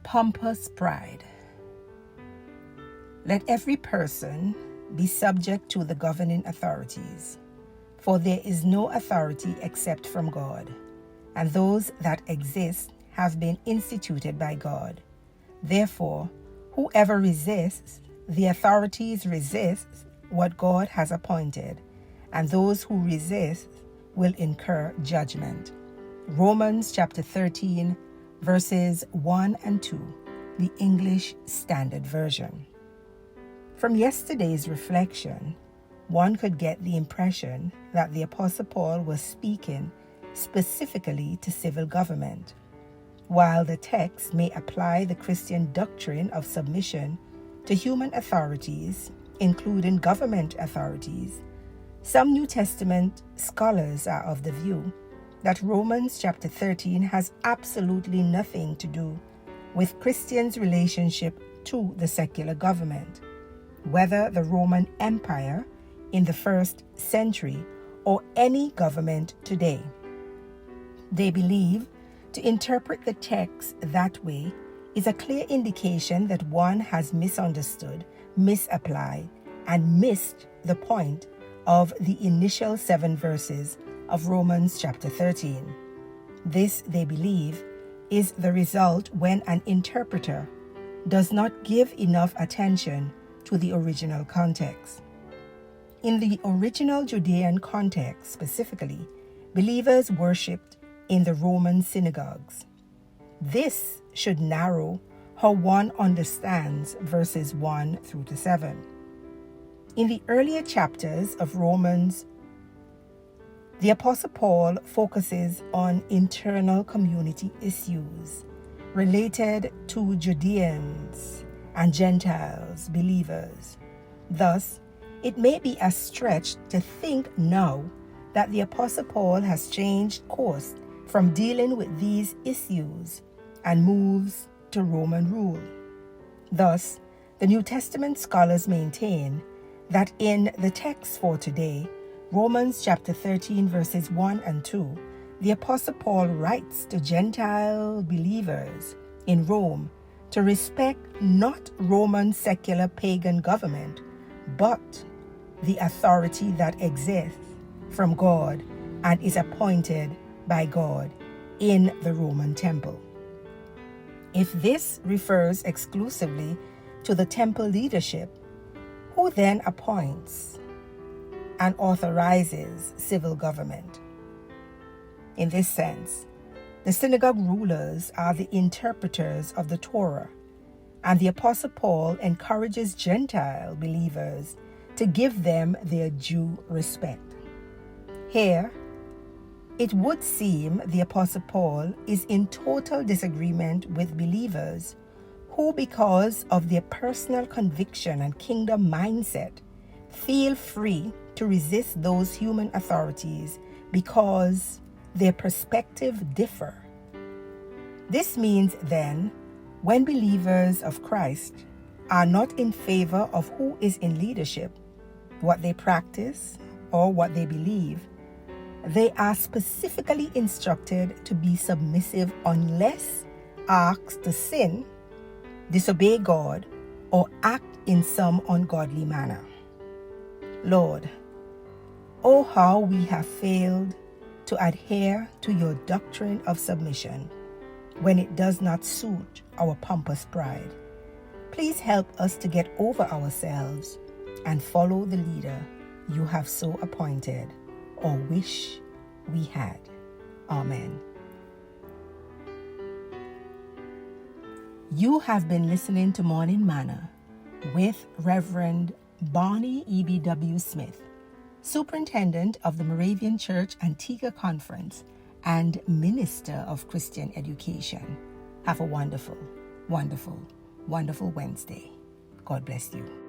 Pompous pride. Let every person be subject to the governing authorities, for there is no authority except from God, and those that exist have been instituted by God. Therefore, whoever resists the authorities resists what God has appointed, and those who resist will incur judgment. Romans chapter 13, verses 1 and 2, the English Standard Version. From yesterday's reflection, one could get the impression that the Apostle Paul was speaking specifically to civil government. While the text may apply the Christian doctrine of submission to human authorities, including government authorities, some New Testament scholars are of the view that Romans chapter 13 has absolutely nothing to do with Christians' relationship to the secular government, whether the Roman Empire in the first century or any government today. They believe to interpret the text that way is a clear indication that one has misunderstood, misapplied, and missed the point of the initial 7 verses of Romans chapter 13. This, they believe, is the result when an interpreter does not give enough attention to the original context. In the original Judean context specifically, believers worshipped in the Roman synagogues. This should narrow how one understands verses 1 through to 7. In the earlier chapters of Romans, the Apostle Paul focuses on internal community issues related to Judeans and Gentiles, believers. Thus, it may be a stretch to think now that the Apostle Paul has changed course from dealing with these issues and moves to Roman rule. Thus, the New Testament scholars maintain that in the text for today, Romans chapter 13 verses 1 and 2, the Apostle Paul writes to Gentile believers in Rome to respect not Roman secular pagan government, but the authority that exists from God and is appointed by God in the Roman temple. If this refers exclusively to the temple leadership, who then appoints and authorizes civil government? In this sense, the synagogue rulers are the interpreters of the Torah, and the Apostle Paul encourages Gentile believers to give them their due respect. Here, it would seem the Apostle Paul is in total disagreement with believers who, because of their personal conviction and kingdom mindset, feel free to resist those human authorities because their perspective differ. This means then, when believers of Christ are not in favor of who is in leadership, what they practice, or what they believe, they are specifically instructed to be submissive unless asked to sin, disobey God, or act in some ungodly manner. Lord, oh how we have failed to adhere to your doctrine of submission when it does not suit our pompous pride. Please help us to get over ourselves and follow the leader you have so appointed or wish we had. Amen. You have been listening to Morning Manna with Reverend Bonnie EBW Smith, Superintendent of the Moravian Church Antigua Conference and Minister of Christian Education. Have a wonderful, wonderful, wonderful Wednesday. God bless you.